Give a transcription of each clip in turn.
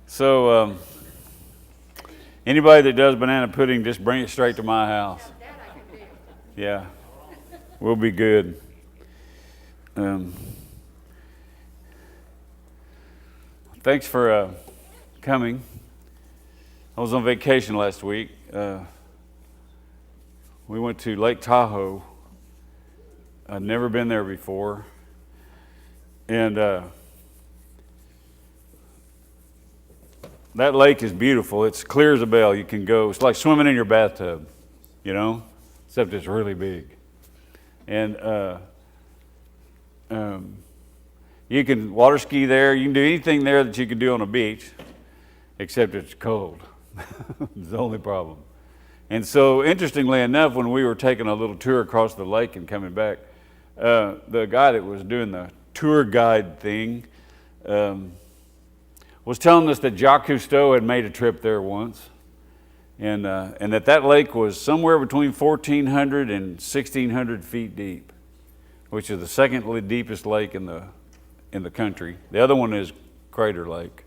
So, anybody that does banana pudding, just bring it straight to my house. Yeah, we'll be good. Thanks for coming. I was on vacation last week. We went to Lake Tahoe. I'd never been there before. And that lake is beautiful. It's clear as a bell. You can go. It's like swimming in your bathtub, except it's really big. And you can water ski there. You can do anything there that you can do on a beach, except it's cold. It's the only problem. And so, interestingly enough, when we were taking a little tour across the lake and coming back, the guy that was doing the tour guide thing was telling us that Jacques Cousteau had made a trip there once, and that lake was somewhere between 1,400 and 1,600 feet deep, which is the second deepest lake in the country. The other one is Crater Lake.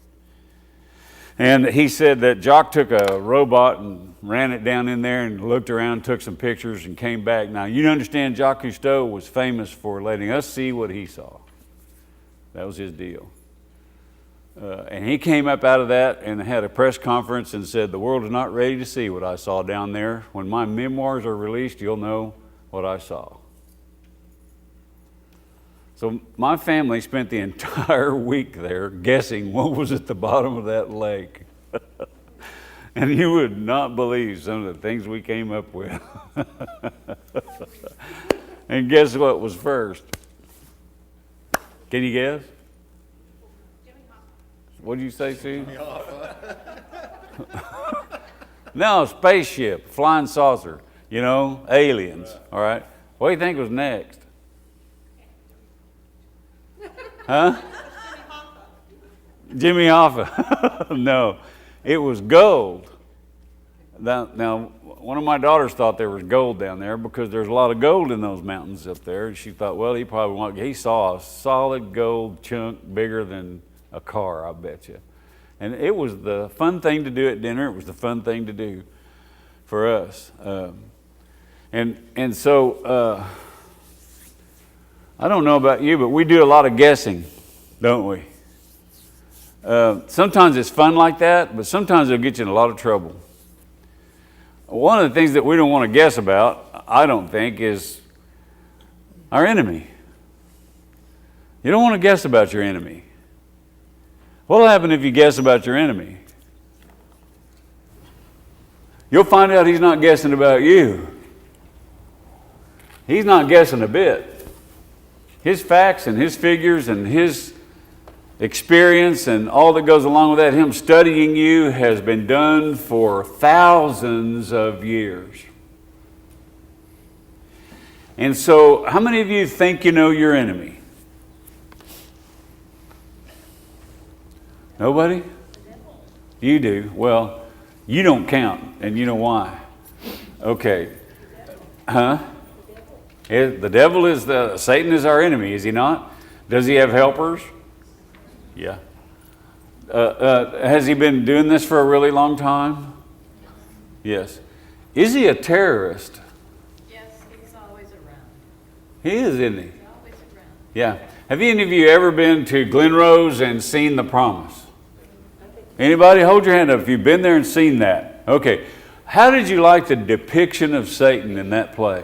And he said that Jacques took a robot and ran it down in there and looked around, took some pictures, and came back. Now, you understand Jacques Cousteau was famous for letting us see what he saw. That was his deal. And he came up out of that and had a press conference and said, the world is not ready to see what I saw down there. When my memoirs are released, you'll know what I saw. So my family spent the entire week there guessing what was at the bottom of that lake. And you would not believe some of the things we came up with. And guess what was first? Can you guess? What did you say, Sue? No, spaceship, flying saucer, aliens, all right? What do you think was next? Huh? Jimmy Hoffa. No, it was gold. Now, one of my daughters thought there was gold down there because there's a lot of gold in those mountains up there. She thought, well, he saw a solid gold chunk bigger than a car, I bet you. And it was the fun thing to do at dinner. It was the fun thing to do for us. And so I don't know about you, but we do a lot of guessing, don't we? Sometimes it's fun like that, but sometimes it'll get you in a lot of trouble. One of the things that we don't want to guess about, I don't think, is our enemy. You don't want to guess about your enemy. What'll happen if you guess about your enemy? You'll find out he's not guessing about you. He's not guessing a bit. His facts and his figures and his experience and all that goes along with that, him studying you, has been done for thousands of years. And so, how many of you think you know your enemy? Nobody? You do. Well, you don't count, and you know why. Okay. Huh? The devil is Satan is our enemy, is he not? Does he have helpers? Yeah. Has he been doing this for a really long time? Yes. Is he a terrorist? Yes, he's always around. He is, isn't he? He's always around. Yeah. Have any of you ever been to Glen Rose and seen The Promise? Anybody? Hold your hand up if you've been there and seen that. Okay. How did you like the depiction of Satan in that play?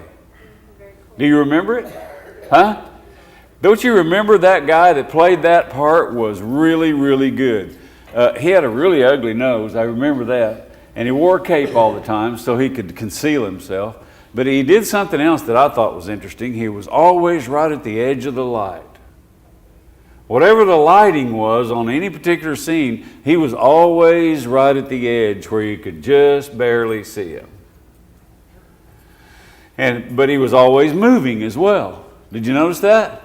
Do you remember it? Huh? Don't you remember that guy that played that part was really, really good? He had a really ugly nose, I remember that. And he wore a cape all the time so he could conceal himself. But he did something else that I thought was interesting. He was always right at the edge of the light. Whatever the lighting was on any particular scene, he was always right at the edge where you could just barely see him. But he was always moving as well. Did you notice that?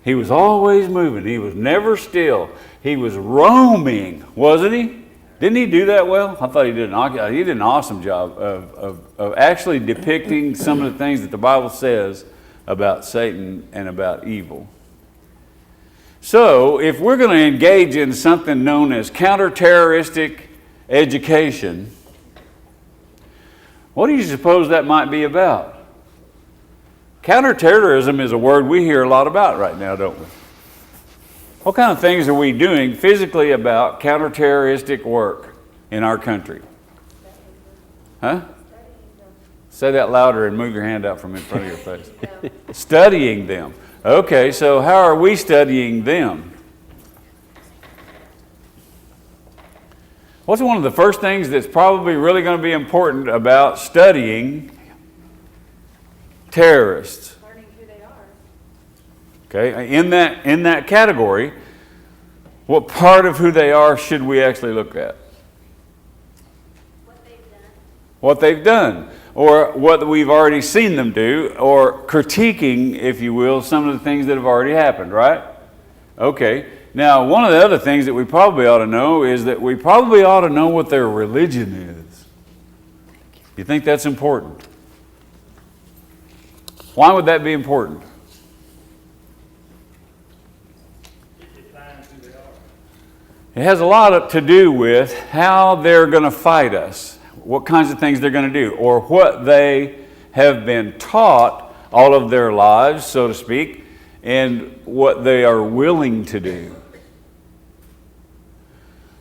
He was always moving. He was never still. He was roaming, wasn't he? Didn't he do that well? I thought he did an awesome job of actually depicting some of the things that the Bible says about Satan and about evil. So if we're going to engage in something known as counter-terroristic education, what do you suppose that might be about? Counterterrorism is a word we hear a lot about right now, don't we? What kind of things are we doing physically about counter-terroristic work in our country? Huh? Say that louder and move your hand out from in front of your face. Studying them. Okay, so how are we studying them? What's one of the first things that's probably really going to be important about studying terrorists? Learning who they are. Okay, in that category, what part of who they are should we actually look at? What they've done. What they've done, or what we've already seen them do, or critiquing, if you will, some of the things that have already happened, right? Okay, now one of the other things that we probably ought to know is that we probably ought to know what their religion is. You think that's important? Why would that be important? It has a lot to do with how they're going to fight us, what kinds of things they're going to do, or what they have been taught all of their lives, so to speak, and what they are willing to do.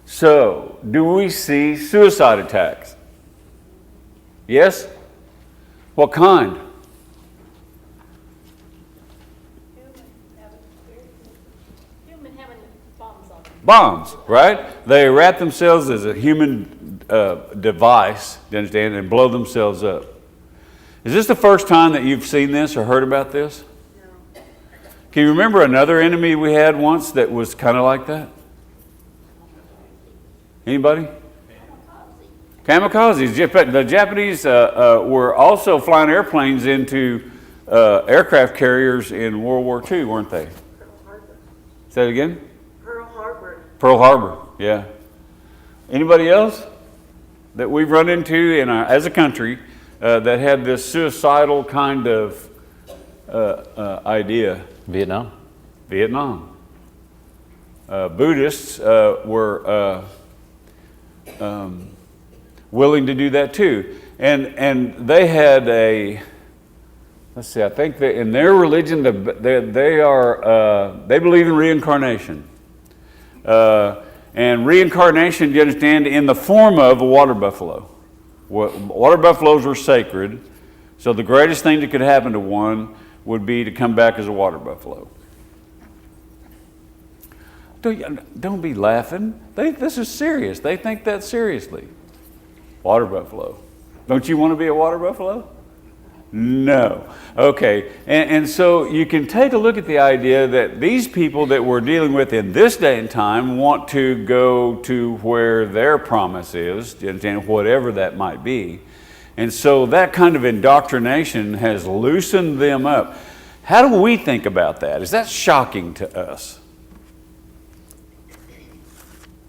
So, do we see suicide attacks? Yes? What kind? Human having bombs on them. Bombs, right? They wrap themselves as a human device, do you understand, and blow themselves up. Is this the first time that you've seen this or heard about this? No. Can you remember another enemy we had once that was kind of like that? Anybody? Kamikazes. The Japanese were also flying airplanes into aircraft carriers in World War II, weren't they? Pearl Harbor. Say it again? Pearl Harbor. Pearl Harbor, yeah. Anybody else that we've run into as a country that had this suicidal kind of idea? Vietnam. Vietnam. Buddhists were willing to do that too. And they had I think that in their religion, they believe in reincarnation. And reincarnation, do you understand, in the form of a water buffalo. Water buffaloes were sacred, so the greatest thing that could happen to one would be to come back as a water buffalo. Don't be laughing. This is serious. They think that seriously. Water buffalo. Don't you want to be a water buffalo? No. Okay. And so you can take a look at the idea that these people that we're dealing with in this day and time want to go to where their promise is, do you understand, whatever that might be. And so that kind of indoctrination has loosened them up. How do we think about that? Is that shocking to us?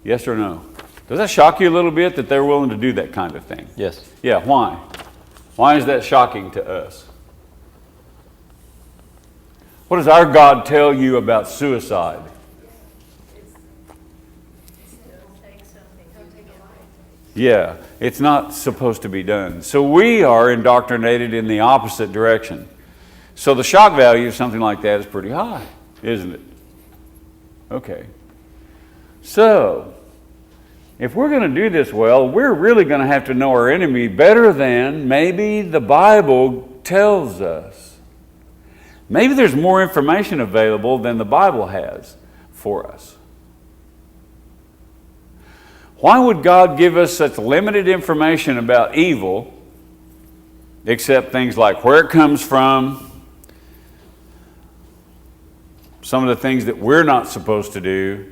Yes or no? Does that shock you a little bit that they're willing to do that kind of thing? Yes. Yeah, why? Why is that shocking to us? What does our God tell you about suicide? Yeah, it's not supposed to be done. So we are indoctrinated in the opposite direction. So the shock value of something like that is pretty high, isn't it? Okay. So, if we're going to do this well, we're really going to have to know our enemy better than maybe the Bible tells us. Maybe there's more information available than the Bible has for us. Why would God give us such limited information about evil, except things like where it comes from, some of the things that we're not supposed to do?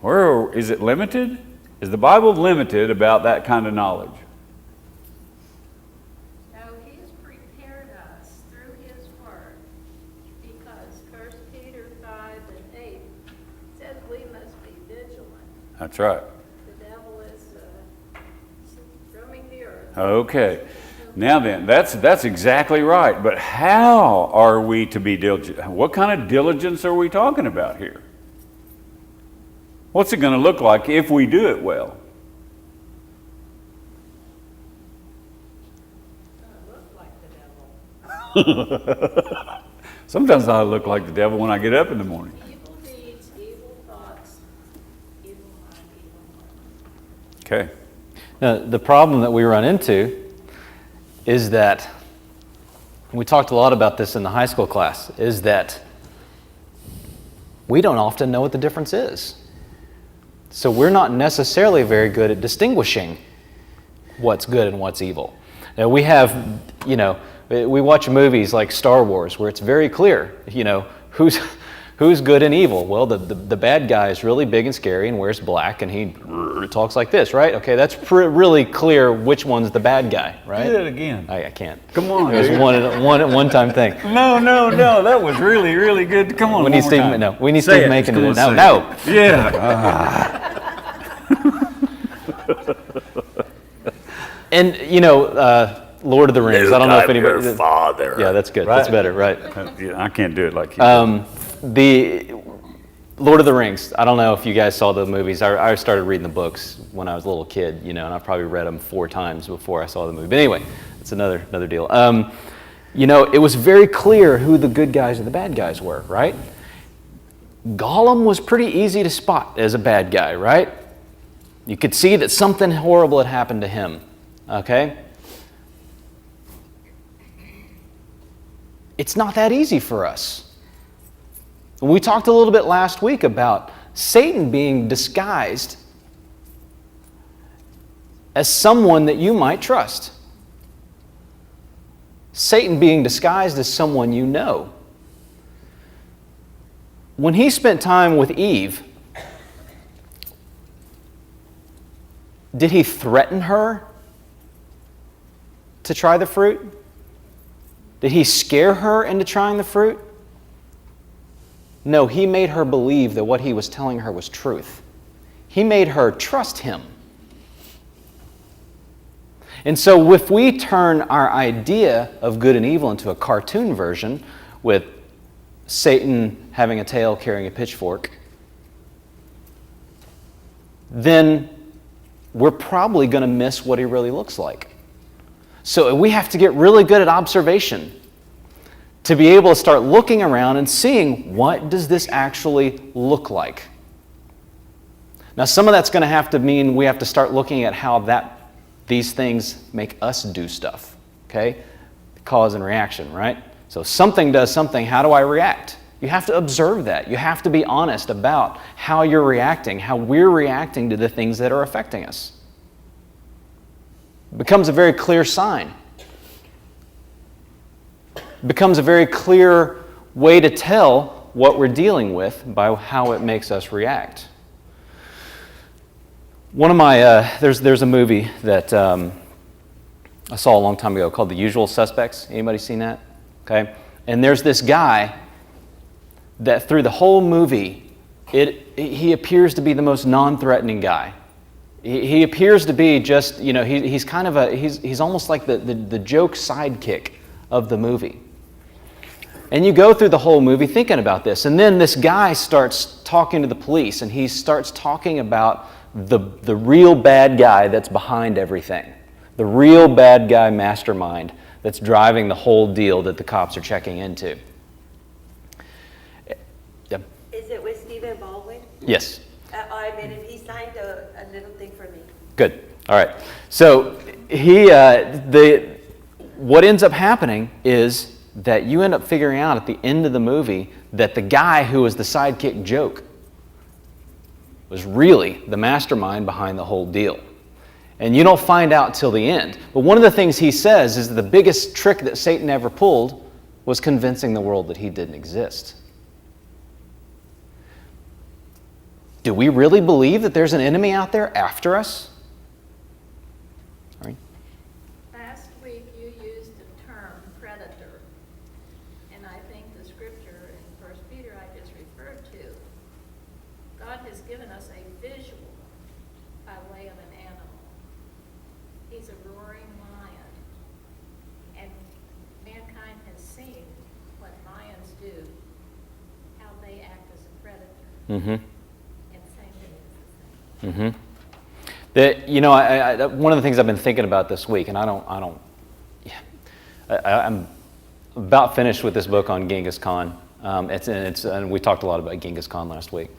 Or is it limited? Is the Bible limited about that kind of knowledge? No, He has prepared us through His Word, because 1 Peter 5 and 8 says we must be vigilant. That's right. The devil is roaming the earth. Okay. Now then, that's exactly right. But how are we to be diligent? What kind of diligence are we talking about here? What's it going to look like if we do it well? Sometimes I look like the devil when I get up in the morning. Evil deeds, evil thoughts, evil mind, evil heart. Okay. Now, the problem that we run into is that, we talked a lot about this in the high school class, is that we don't often know what the difference is. So we're not necessarily very good at distinguishing what's good and what's evil. Now we have, we watch movies like Star Wars where it's very clear, who's good and evil. Well, the bad guy is really big and scary and wears black and he talks like this, right? Okay, that's really clear which one's the bad guy, right? Do that again. I can't. Come on. It was dude. one-time thing. No, that was really, really good. Come on. We need one more Steve. time. No, we need Say Steve it. making Come it. on, No, say no. it. Yeah. And Lord of the Rings. I don't know if anybody. Your father. Yeah, that's good. Right? That's better, right? Yeah, I can't do it like you. The Lord of the Rings. I don't know if you guys saw the movies. I started reading the books when I was a little kid, and I probably read them 4 times before I saw the movie. But anyway, it's another deal. It was very clear who the good guys and the bad guys were, right? Gollum was pretty easy to spot as a bad guy, right? You could see that something horrible had happened to him, okay? It's not that easy for us. We talked a little bit last week about Satan being disguised as someone that you might trust. Satan being disguised as someone you know. When he spent time with Eve, did he threaten her to try the fruit? Did he scare her into trying the fruit? No, he made her believe that what he was telling her was truth. He made her trust him. And so if we turn our idea of good and evil into a cartoon version with Satan having a tail carrying a pitchfork, then we're probably going to miss what he really looks like. So we have to get really good at observation to be able to start looking around and seeing, what does this actually look like? Now, some of that's going to have to mean we have to start looking at how these things make us do stuff, okay? Cause and reaction, right? So something does something, how do I react? You have to observe that. You have to be honest about how you're reacting, how we're reacting to the things that are affecting us. It becomes a very clear sign. It becomes a very clear way to tell what we're dealing with by how it makes us react. One of my, there's a movie that I saw a long time ago called The Usual Suspects. Anybody seen that? Okay. And there's this guy that through the whole movie, he appears to be the most non-threatening guy. He appears to be just, he's kind of he's almost like the joke sidekick of the movie. And you go through the whole movie thinking about this. And then this guy starts talking to the police, and he starts talking about the real bad guy that's behind everything. The real bad guy mastermind that's driving the whole deal that the cops are checking into. Yep. Is it with Stephen Baldwin? Yes. I met him. He signed a little thing for me. Good. All right. So what ends up happening is that you end up figuring out at the end of the movie that the guy who was the sidekick joke was really the mastermind behind the whole deal. And you don't find out till the end. But one of the things he says is that the biggest trick that Satan ever pulled was convincing the world that he didn't exist. Do we really believe that there's an enemy out there after us? All right. Last week you used the term predator, and I think the scripture in 1 Peter I just referred to, God has given us a visual by way of an animal. He's a roaring lion. Mm-hmm. And same thing is the same. Mm-hmm. That, you know, one of the things I've been thinking about this week, and I'm about finished with this book on Genghis Khan. And we talked a lot about Genghis Khan last week.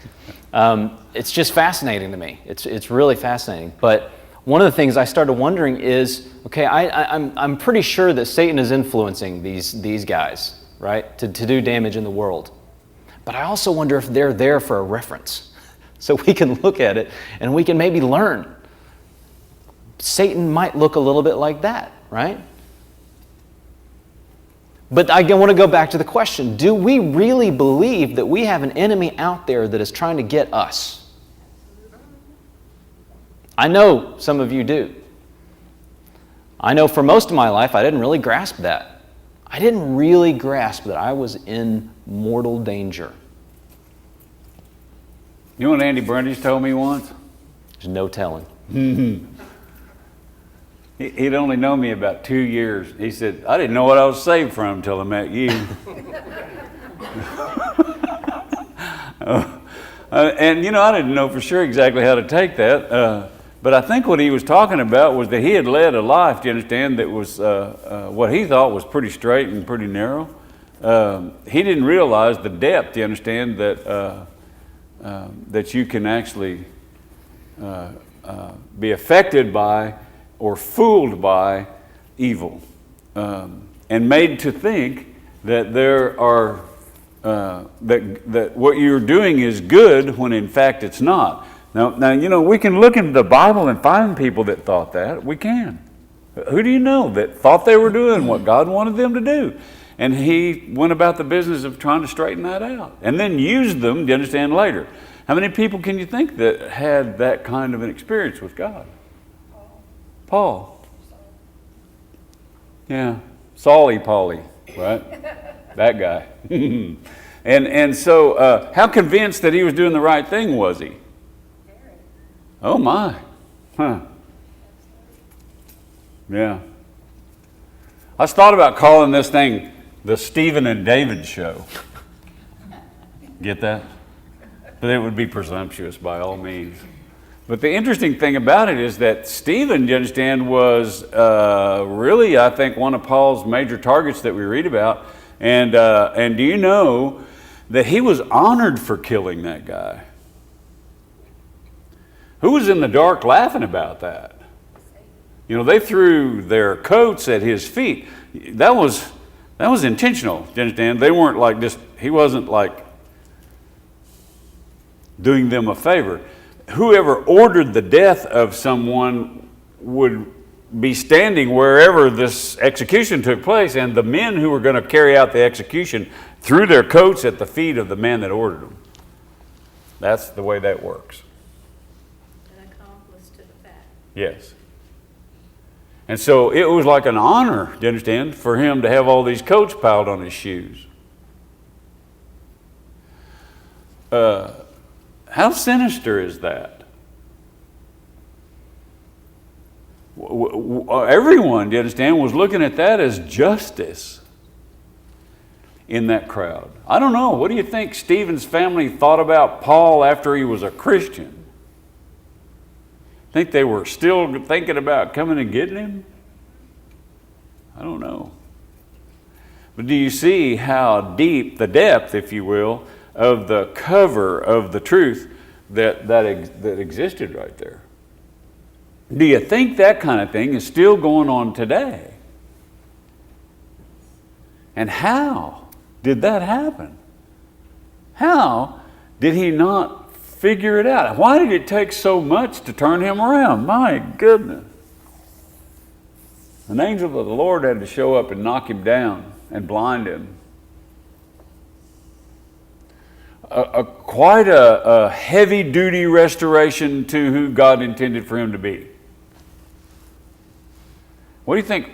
It's just fascinating to me. It's really fascinating. But one of the things I started wondering is, okay, I'm pretty sure that Satan is influencing these guys, right, to do damage in the world. But I also wonder if they're there for a reference, so we can look at it and we can maybe learn. Satan might look a little bit like that, right? But I want to go back to the question, do we really believe that we have an enemy out there that is trying to get us? I know some of you do. I know for most of my life I didn't really grasp that. I didn't really grasp that I was in mortal danger. You know what Andy Brundage told me once? There's no telling. He'd only known me about 2 years. He said, I didn't know what I was saved from until I met you. And, you know, I didn't know for sure exactly how to take that. But I think what he was talking about was that he had led a life, do you understand, that was what he thought was pretty straight and pretty narrow. He didn't realize the depth, do you understand, that you can actually be affected by or fooled by evil, and made to think that there are that what you're doing is good when in fact it's not. Now, you know, we can look into the Bible and find people that thought that. We can. Who do you know that thought they were doing what God wanted them to do? And he went about the business of trying to straighten that out, and then used them, do you understand, later. How many people can you think that had that kind of an experience with God? Paul. Yeah, Saul-y Pauly, right? That guy. and so how convinced that he was doing the right thing was he? Oh my. Huh. Yeah. I thought about calling this thing the Stephen and David Show. Get that? But it would be presumptuous by all means. But the interesting thing about it is that Stephen, you understand, was really, I think, one of Paul's major targets that we read about. And do you know that he was honored for killing that guy? Who was in the dark laughing about that? You know, they threw their coats at his feet. That was intentional, you understand? They weren't like just, he wasn't like doing them a favor. Whoever ordered the death of someone would be standing wherever this execution took place, and the men who were going to carry out the execution threw their coats at the feet of the man that ordered them. That's the way that works. An accomplice to the fact. Yes. And so it was like an honor, do you understand, for him to have all these coats piled on his shoes. How sinister is that? Everyone, do you understand, was looking at that as justice in that crowd. I don't know. What do you think Stephen's family thought about Paul after he was a Christian? Think they were still thinking about coming and getting him? I don't know. But do you see how deep, the depth, if you will, of the cover of the truth that existed right there? Do you think that kind of thing is still going on today? And how did that happen? How did he not figure it out? Why did it take so much to turn him around? My goodness. An angel of the Lord had to show up and knock him down and blind him. Quite a heavy-duty restoration to who God intended for him to be. What do you think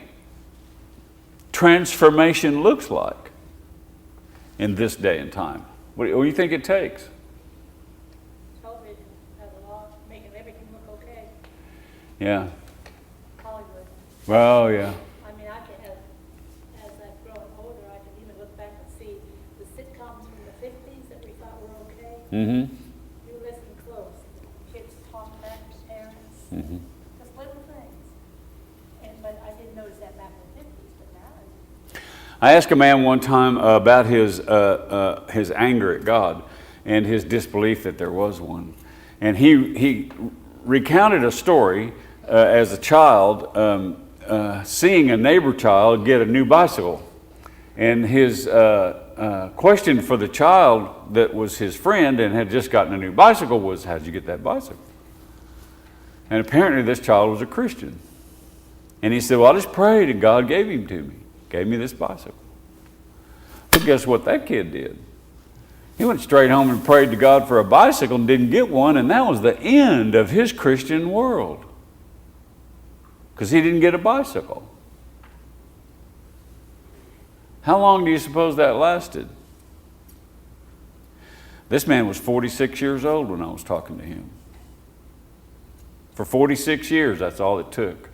transformation looks like in this day and time? What do you think it takes? Television has a lot, making everything look okay. Yeah. Hollywood. Well, yeah. I mean, as I've grown older, I can even look back and see the sitcoms from the 50s that we thought were okay. Mm-hmm. I asked a man one time about his anger at God and his disbelief that there was one. And he recounted a story as a child seeing a neighbor child get a new bicycle. And his question for the child that was his friend and had just gotten a new bicycle was, how'd you get that bicycle? And apparently this child was a Christian. And he said, well, I just prayed and God gave him to me. Gave me this bicycle. Well, guess what that kid did? He went straight home and prayed to God for a bicycle and didn't get one, and that was the end of his Christian world. Because he didn't get a bicycle. How long do you suppose that lasted? This man was 46 years old when I was talking to him. For 46 years, that's all it took.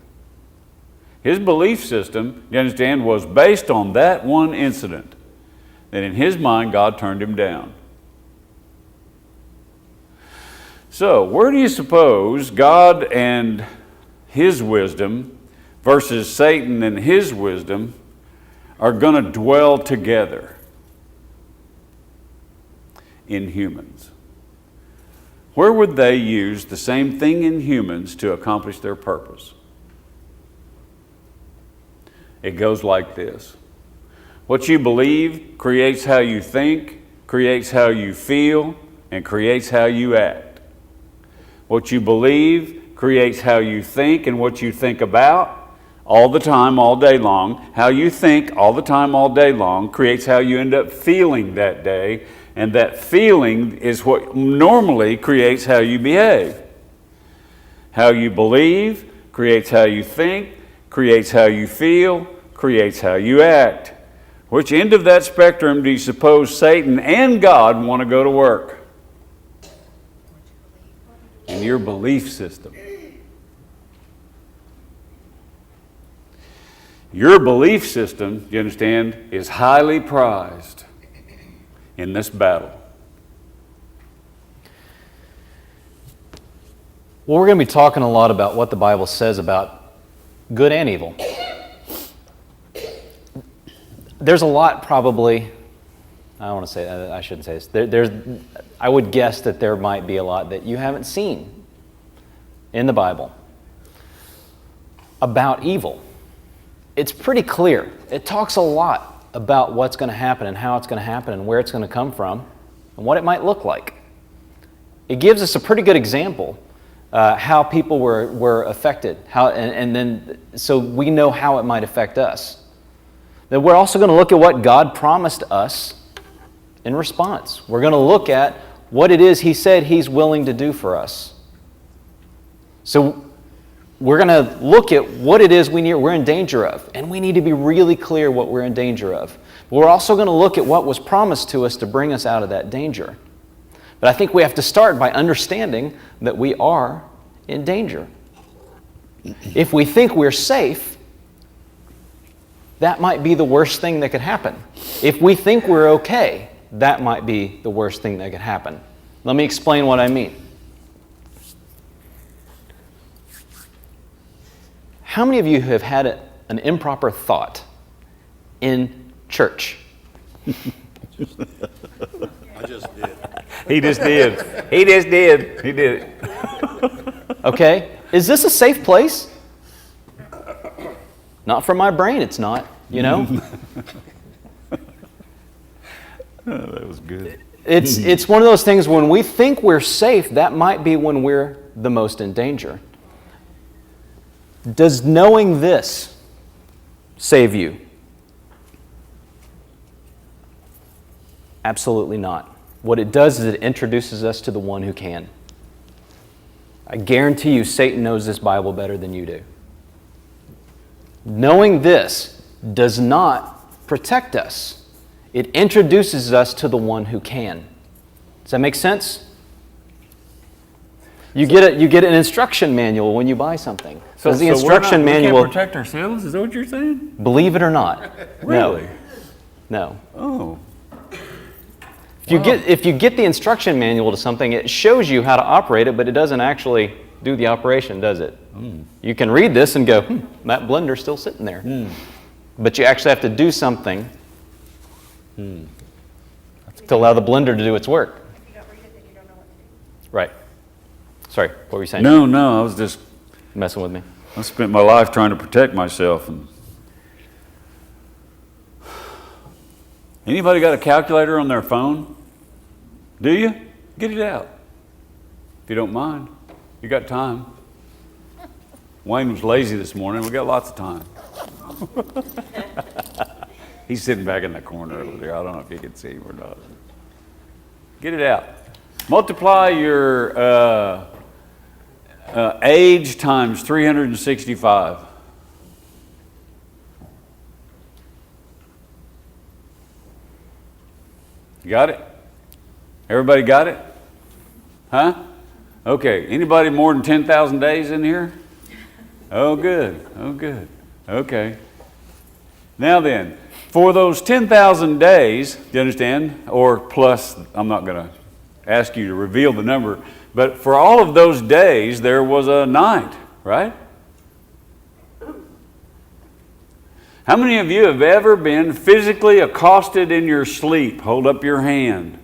His belief system, you understand, was based on that one incident. That in his mind, God turned him down. So, where do you suppose God and his wisdom versus Satan and his wisdom are going to dwell together? In humans. Where would they use the same thing in humans to accomplish their purpose? It goes like this. What you believe creates how you think, creates how you feel, and creates how you act. What you believe creates how you think and what you think about all the time, all day long. How you think all the time, all day long creates how you end up feeling that day, and that feeling is what normally creates how you behave. How you believe creates how you think, creates how you feel, creates how you act. Which end of that spectrum do you suppose Satan and God want to go to work? In your belief system. Your belief system, you understand, is highly prized in this battle. Well, we're going to be talking a lot about what the Bible says about good and evil. There's a lot probably, I don't want to say that, I shouldn't say this. I would guess that there might be a lot that you haven't seen in the Bible about evil. It's pretty clear. It talks a lot about what's going to happen and how it's going to happen and where it's going to come from and what it might look like. It gives us a pretty good example how people were affected, so we know how it might affect us. Then we're also going to look at what God promised us in response. We're going to look at what it is He said He's willing to do for us. So we're going to look at what it is we're in danger of, and we need to be really clear what we're in danger of. But we're also going to look at what was promised to us to bring us out of that danger. But I think we have to start by understanding that we are in danger. If we think we're safe, that might be the worst thing that could happen. If we think we're okay, that might be the worst thing that could happen. Let me explain what I mean. How many of you have had an improper thought in church? I just did. He just did. He just did. He did it. Okay? Is this a safe place? Not for my brain, it's not, you know? Oh, that was good. It's one of those things when we think we're safe, that might be when we're the most in danger. Does knowing this save you? Absolutely not. What it does is it introduces us to the one who can. I guarantee you Satan knows this Bible better than you do. Knowing this does not protect us. It introduces us to the one who can. Does that make sense? You get an instruction manual when you buy something. Does the instruction manual We can't protect ourselves? Is that what you're saying? believe it or not? Really? No. Oh. If you get the instruction manual to something, it shows you how to operate it, but it doesn't actually do the operation, does it? You can read this and go, that blender's still sitting there. but you actually have to do something to allow the blender to do its work. If you don't read it, then you don't know what to do. Right. Sorry, what were you saying? No, I was just, Messing with me. I spent my life trying to protect myself. And anybody got a calculator on their phone? Do you? Get it out. If you don't mind. You got time. Wayne was lazy this morning. We got lots of time. He's sitting back in the corner over there. I don't know if you can see him or not. Get it out. Multiply your age times 365. You got it? Everybody got it? Huh? Okay. Anybody more than 10,000 days in here? Oh, good. Oh, good. Okay. Now then, for those 10,000 days, do you understand? Or plus, I'm not going to ask you to reveal the number, but for all of those days, there was a night, right? How many of you have ever been physically accosted in your sleep? Hold up your hand.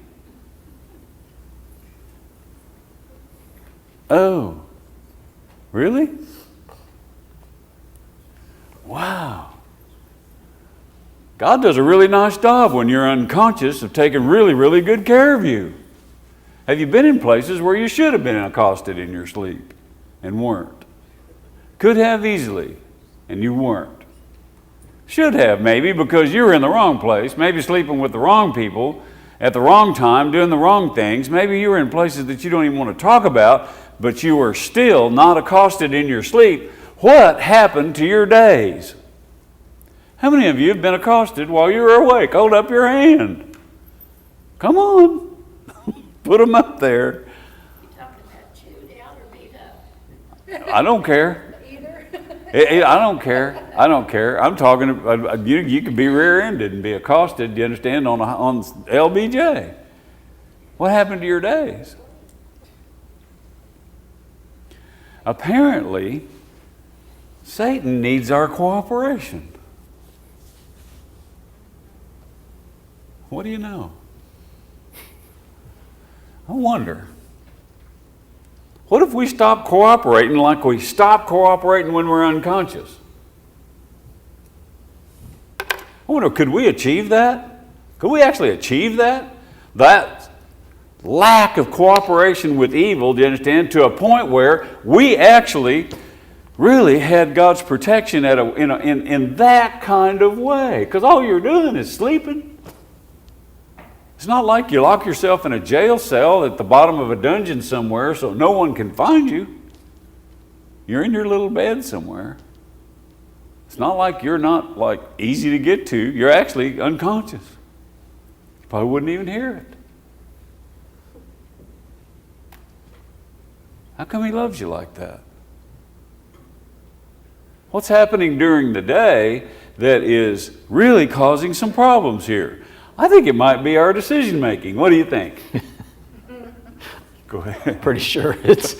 Oh, really? Wow. God does a really nice job when you're unconscious of taking really, really good care of you. Have you been in places where you should have been accosted in your sleep and weren't? Could have easily, and you weren't. Should have maybe because you were in the wrong place, maybe sleeping with the wrong people at the wrong time, doing the wrong things. Maybe you were in places that you don't even want to talk about, but you were still not accosted in your sleep. What happened to your days? How many of you have been accosted while you were awake? Hold up your hand. Come on. Put them up there. You talking about chewed out or beat up? I don't care. Either. I don't care. I don't care. I'm talking about, you could be rear-ended and be accosted, you understand, on LBJ. What happened to your days? Apparently, Satan needs our cooperation. What do you know? I wonder. What if we stop cooperating like we stop cooperating when we're unconscious? I wonder, could we achieve that? Could we actually achieve that? That lack of cooperation with evil, do you understand, to a point where we actually really had God's protection in that kind of way. Because all you're doing is sleeping. It's not like you lock yourself in a jail cell at the bottom of a dungeon somewhere so no one can find you. You're in your little bed somewhere. It's not like you're not like easy to get to. You're actually unconscious. You probably wouldn't even hear it. How come he loves you like that? What's happening during the day that is really causing some problems here? I think it might be our decision making. What do you think? Go ahead. Pretty sure it's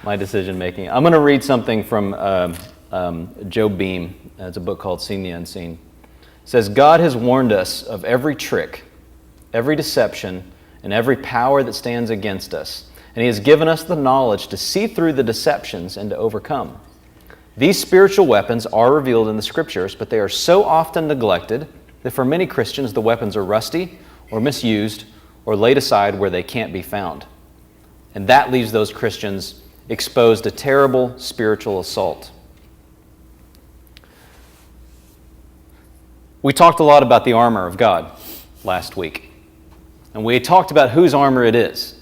my decision making. I'm going to read something from Joe Beam. It's a book called Seen the Unseen. It says, God has warned us of every trick, every deception, and every power that stands against us. And he has given us the knowledge to see through the deceptions and to overcome. These spiritual weapons are revealed in the Scriptures, but they are so often neglected that for many Christians the weapons are rusty or misused or laid aside where they can't be found. And that leaves those Christians exposed to terrible spiritual assault. We talked a lot about the armor of God last week. And we talked about whose armor it is.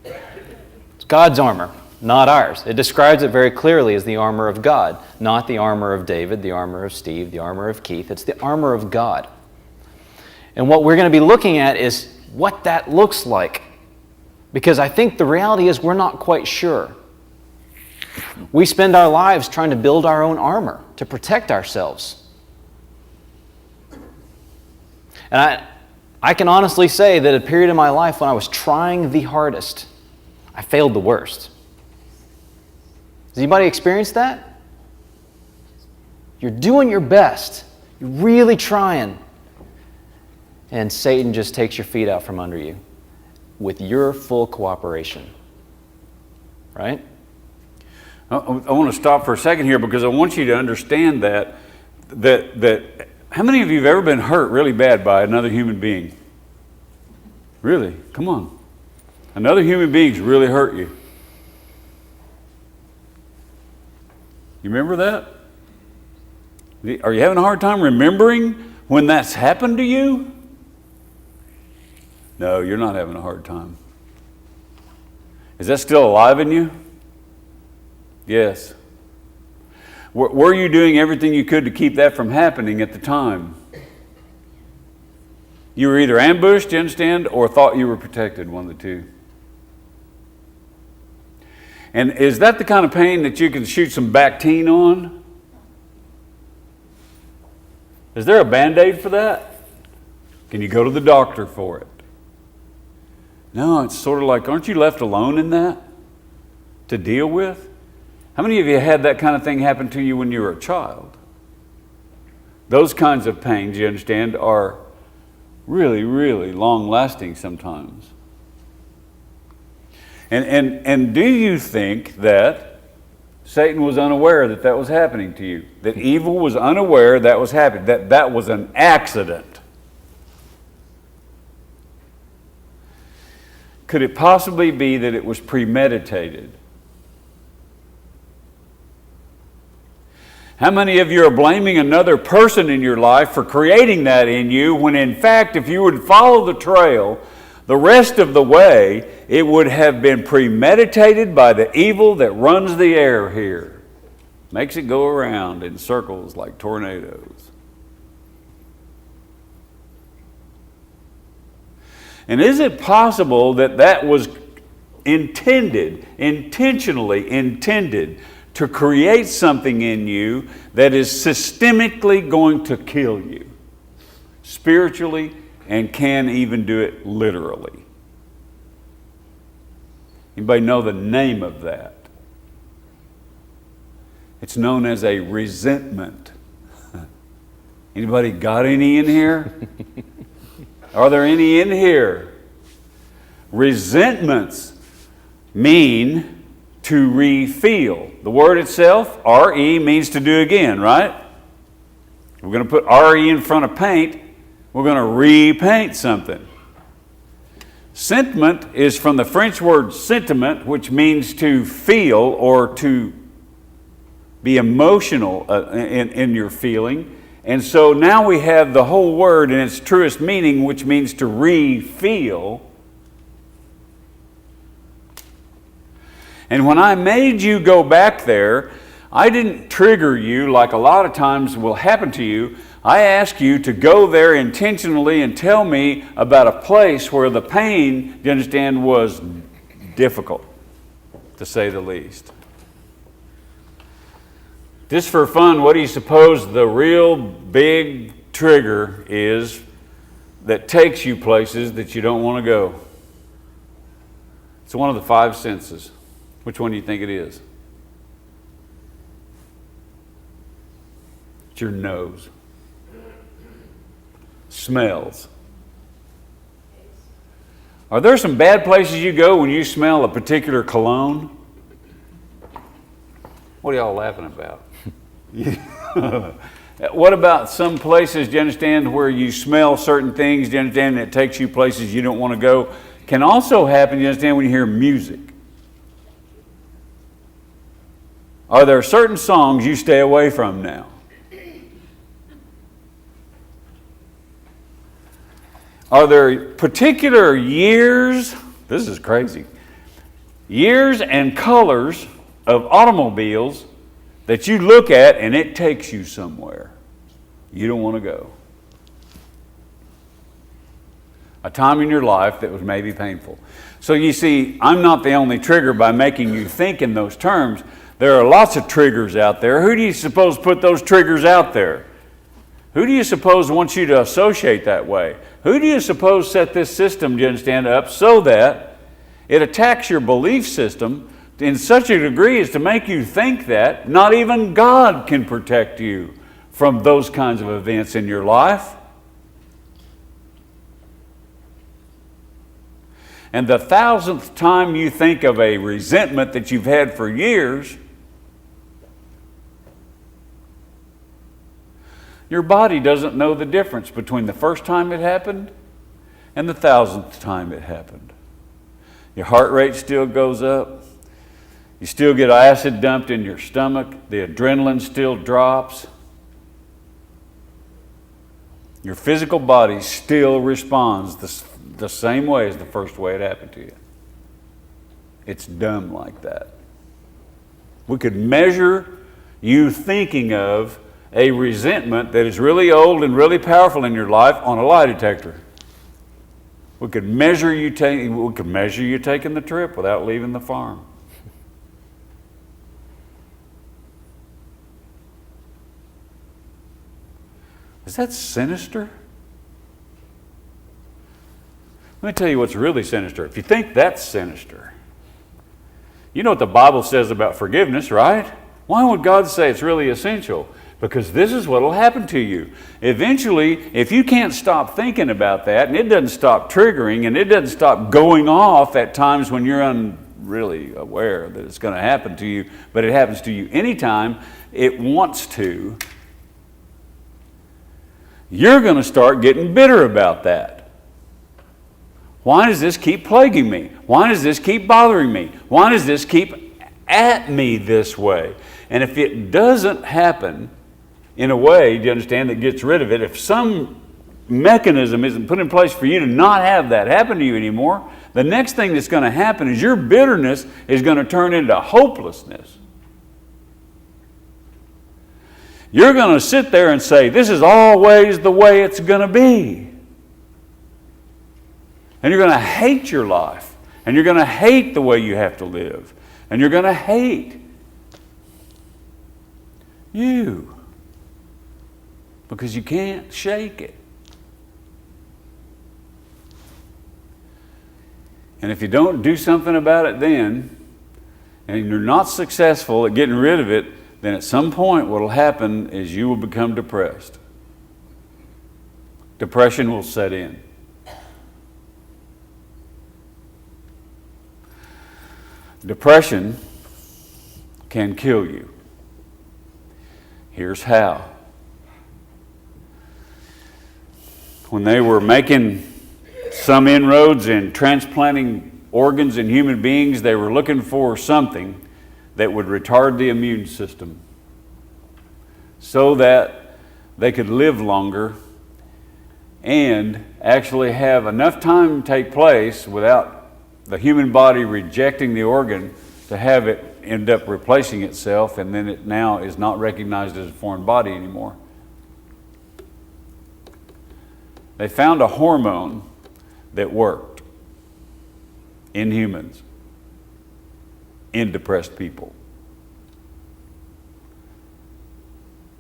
It's God's armor, not ours. It describes it very clearly as the armor of God, not the armor of David, the armor of Steve, the armor of Keith. It's the armor of God. And what we're going to be looking at is what that looks like. Because I think the reality is we're not quite sure. We spend our lives trying to build our own armor to protect ourselves. And I can honestly say that a period in my life when I was trying the hardest, I failed the worst. Has anybody experienced that? You're doing your best. You're really trying. And Satan just takes your feet out from under you with your full cooperation. Right? I want to stop for a second here because I want you to understand that how many of you have ever been hurt really bad by another human being? Really? Come on. Another human being's really hurt you. You remember that? Are you having a hard time remembering when that's happened to you? No, you're not having a hard time. Is that still alive in you? Yes. Were you doing everything you could to keep that from happening at the time? You were either ambushed, you understand, or thought you were protected, one of the two. And is that the kind of pain that you can shoot some Bactine on? Is there a Band-Aid for that? Can you go to the doctor for it? No, it's sort of like, aren't you left alone in that to deal with? How many of you had that kind of thing happen to you when you were a child? Those kinds of pains, you understand, are really, really long-lasting sometimes. And do you think that Satan was unaware that that was happening to you? That evil was unaware that was happening, that was an accident? Could it possibly be that it was premeditated? How many of you are blaming another person in your life for creating that in you, when in fact, if you would follow the trail the rest of the way, it would have been premeditated by the evil that runs the air here? Makes it go around in circles like tornadoes. And is it possible that that was intentionally intended to create something in you that is systemically going to kill you, spiritually, and can even do it literally? Anybody know the name of that? It's known as a resentment. Anybody got any in here? Are there any in here? Resentments mean to re-feel. The word itself, R-E, means to do again, right? We're going to put R-E in front of paint. We're going to repaint something. Sentiment is from the French word sentiment, which means to feel or to be emotional in your feeling. And so now we have the whole word in its truest meaning, which means to re-feel. And when I made you go back there, I didn't trigger you like a lot of times will happen to you. I asked you to go there intentionally and tell me about a place where the pain, you understand, was difficult, to say the least. Just for fun, what do you suppose the real big trigger is that takes you places that you don't want to go? It's one of the five senses. Which one do you think it is? It's your nose. Smells. Are there some bad places you go when you smell a particular cologne? What are y'all laughing about? What about some places, do you understand, where you smell certain things, do you understand, that takes you places you don't want to go? Can also happen, do you understand, when you hear music. Are there certain songs you stay away from now? Are there particular years, this is crazy, years and colors of automobiles that you look at and it takes you somewhere you don't want to go? A time in your life that was maybe painful. So you see, I'm not the only trigger by making you think in those terms. There are lots of triggers out there. Who do you suppose put those triggers out there? Who do you suppose wants you to associate that way? Who do you suppose set this system, do you understand, up so that it attacks your belief system in such a degree as to make you think that not even God can protect you from those kinds of events in your life. And the 1,000th time you think of a resentment that you've had for years, your body doesn't know the difference between the first time it happened and the 1,000th time it happened. Your heart rate still goes up. You still get acid dumped in your stomach. The adrenaline still drops. Your physical body still responds the same way as the first way it happened to you. It's dumb like that. We could measure you thinking of a resentment that is really old and really powerful in your life on a lie detector. We could measure you taking the trip without leaving the farm. Is that sinister? Let me tell you what's really sinister. If you think that's sinister, you know what the Bible says about forgiveness, right? Why would God say it's really essential? Because this is what will happen to you. Eventually, if you can't stop thinking about that, and it doesn't stop triggering, and it doesn't stop going off at times when you're really aware that it's going to happen to you, but it happens to you anytime it wants to, you're going to start getting bitter about that. Why does this keep plaguing me? Why does this keep bothering me? Why does this keep at me this way? And if it doesn't happen in a way, do you understand, that gets rid of it, if some mechanism isn't put in place for you to not have that happen to you anymore, the next thing that's going to happen is your bitterness is going to turn into hopelessness. You're going to sit there and say, this is always the way it's going to be. And you're going to hate your life. And you're going to hate the way you have to live. And you're going to hate you. Because you can't shake it. And if you don't do something about it then, and you're not successful at getting rid of it, then at some point what will happen is you will become depressed. Depression will set in. Depression can kill you. Here's how. When they were making some inroads in transplanting organs in human beings, they were looking for something that would retard the immune system so that they could live longer and actually have enough time take place without the human body rejecting the organ to have it end up replacing itself, and then it now is not recognized as a foreign body anymore. They found a hormone that worked in humans, in depressed people.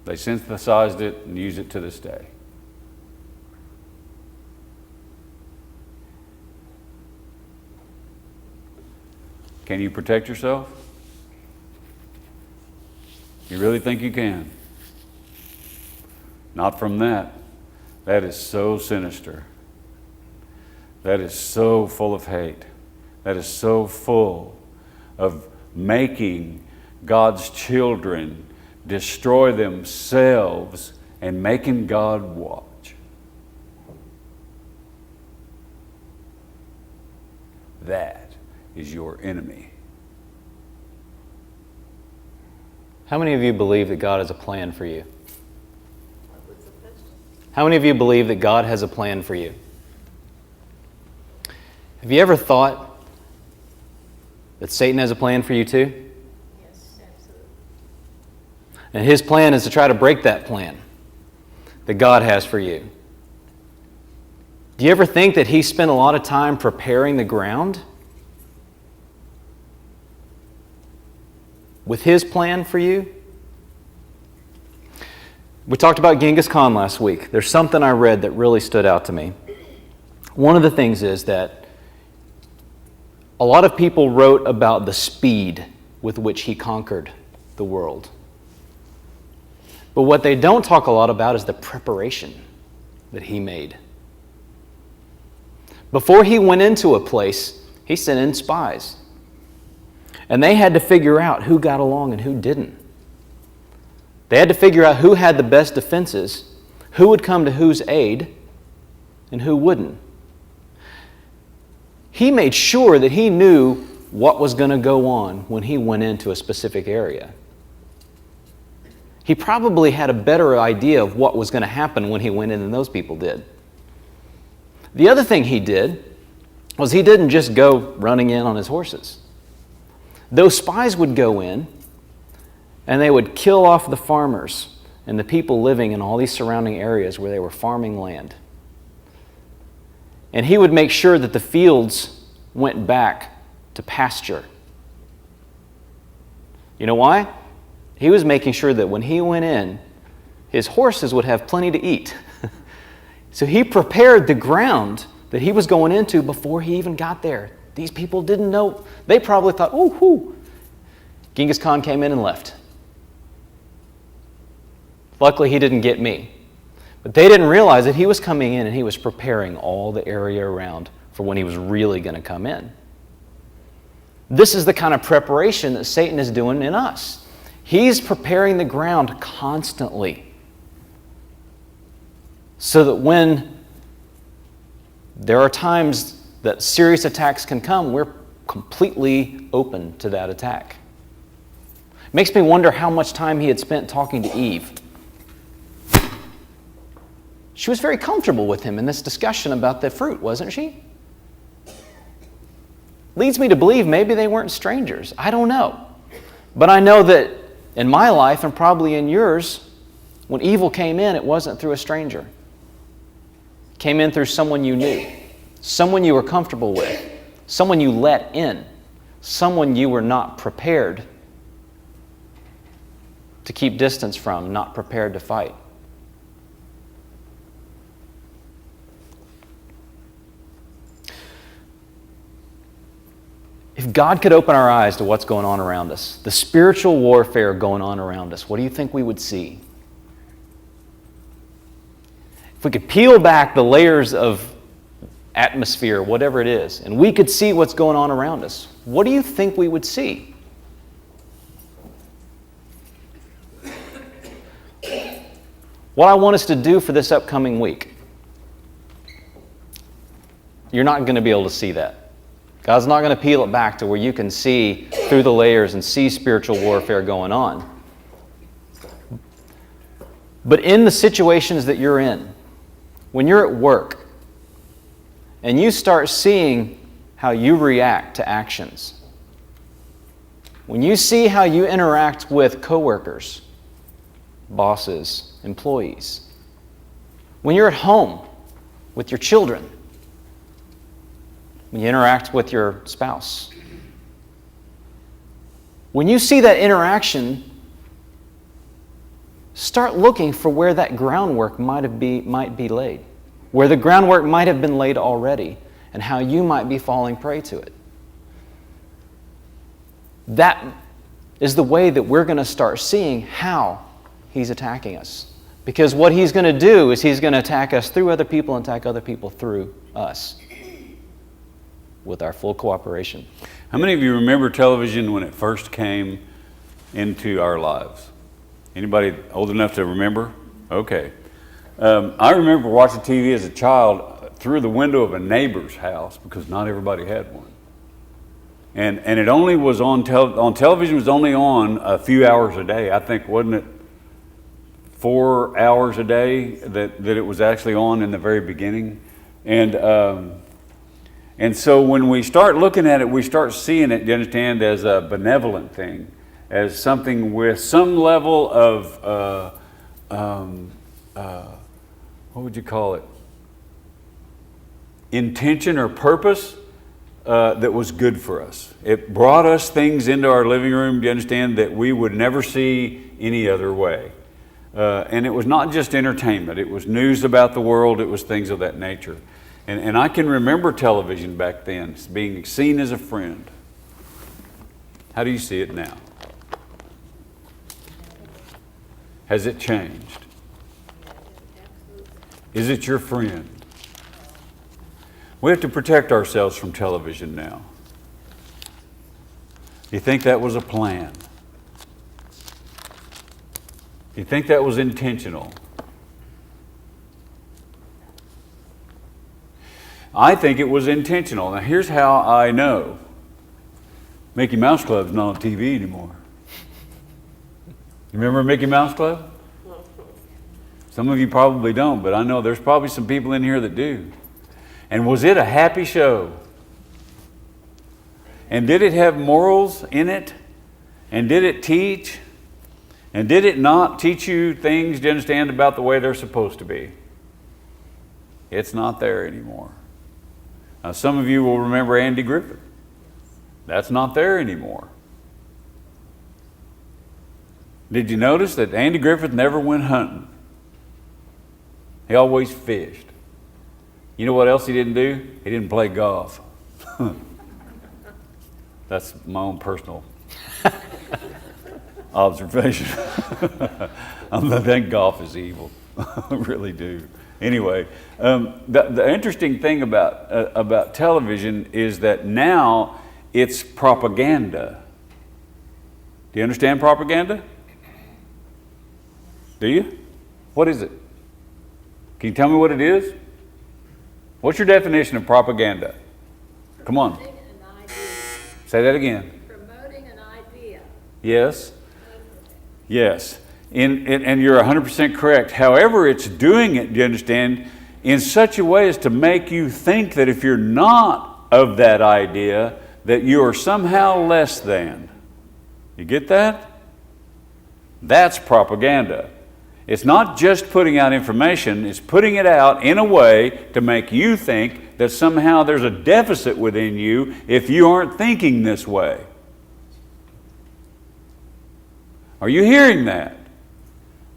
They synthesized it and use it to this day. Can you protect yourself? You really think you can? Not from that. That is so sinister. That is so full of hate. That is so full of making God's children destroy themselves and making God watch. That is your enemy. How many of you believe that God has a plan for you? How many of you believe that God has a plan for you? Have you ever thought that Satan has a plan for you too? Yes, absolutely. And his plan is to try to break that plan that God has for you. Do you ever think that he spent a lot of time preparing the ground with his plan for you? We talked about Genghis Khan last week. There's something I read that really stood out to me. One of the things is that a lot of people wrote about the speed with which he conquered the world. But what they don't talk a lot about is the preparation that he made. Before he went into a place, he sent in spies. And they had to figure out who got along and who didn't. They had to figure out who had the best defenses, who would come to whose aid, and who wouldn't. He made sure that he knew what was going to go on when he went into a specific area. He probably had a better idea of what was going to happen when he went in than those people did. The other thing he did was he didn't just go running in on his horses. Those spies would go in and they would kill off the farmers and the people living in all these surrounding areas where they were farming land. And he would make sure that the fields went back to pasture. You know why? He was making sure that when he went in, his horses would have plenty to eat. So he prepared the ground that he was going into before he even got there. These people didn't know. They probably thought, oh, whoo. Genghis Khan came in and left. Luckily, he didn't get me. But they didn't realize that he was coming in and he was preparing all the area around for when he was really going to come in. This is the kind of preparation that Satan is doing in us. He's preparing the ground constantly so that when there are times that serious attacks can come, we're completely open to that attack. It makes me wonder how much time he had spent talking to Eve. She was very comfortable with him in this discussion about the fruit, wasn't she? Leads me to believe maybe they weren't strangers. I don't know. But I know that in my life, and probably in yours, when evil came in, it wasn't through a stranger. It came in through someone you knew, someone you were comfortable with, someone you let in, someone you were not prepared to keep distance from, not prepared to fight. If God could open our eyes to what's going on around us, the spiritual warfare going on around us, what do you think we would see? If we could peel back the layers of atmosphere, whatever it is, and we could see what's going on around us, what do you think we would see? What I want us to do for this upcoming week, you're not going to be able to see that. God's not going to peel it back to where you can see through the layers and see spiritual warfare going on. But in the situations that you're in, when you're at work and you start seeing how you react to actions, when you see how you interact with coworkers, bosses, employees, when you're at home with your children, when you interact with your spouse. When you see that interaction, start looking for where that groundwork might be laid, where the groundwork might have been laid already, and how you might be falling prey to it. That is the way that we're going to start seeing how he's attacking us. Because what he's going to do is he's going to attack us through other people and attack other people through us, with our full cooperation. How many of you remember television when it first came into our lives? Anybody old enough to remember? Okay. I remember watching TV as a child through the window of a neighbor's house because not everybody had one. And it only was on television was only on a few hours a day. I think, wasn't it 4 hours a day that it was actually on in the very beginning? And so when we start looking at it, we start seeing it, you understand, as a benevolent thing, as something with some level of, what would you call it? Intention or purpose that was good for us. It brought us things into our living room, do you understand, that we would never see any other way. And it was not just entertainment. It was news about the world. It was things of that nature. And I can remember television back then being seen as a friend. How do you see it now? Has it changed? Is it your friend? We have to protect ourselves from television now. Do you think that was a plan? Do you think that was intentional? I think it was intentional. Now here's how I know. Mickey Mouse Club's not on TV anymore. You remember Mickey Mouse Club? Some of you probably don't, but I know there's probably some people in here that do. And was it a happy show? And did it have morals in it? And did it teach? And did it not teach you things, do you understand, about the way they're supposed to be? It's not there anymore. Now, some of you will remember Andy Griffith. That's not there anymore. Did you notice that Andy Griffith never went hunting? He always fished. You know what else he didn't do? He didn't play golf. That's my own personal observation. I think golf is evil. I really do. Anyway, the interesting thing about television is that now it's propaganda. Do you understand propaganda? Do you? What is it? Can you tell me what it is? What's your definition of propaganda? Come on. Promoting an idea. Say that again. Promoting an idea. Yes. Yes. And you're 100% correct. However, it's doing it, do you understand, in such a way as to make you think that if you're not of that idea, that you are somehow less than. You get that? That's propaganda. It's not just putting out information, it's putting it out in a way to make you think that somehow there's a deficit within you if you aren't thinking this way. Are you hearing that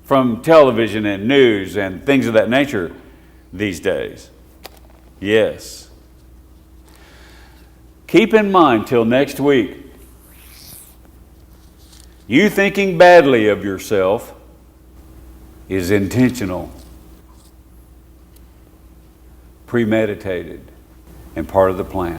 from television and news and things of that nature these days? Yes. Keep in mind till next week, you thinking badly of yourself is intentional, premeditated, and part of the plan.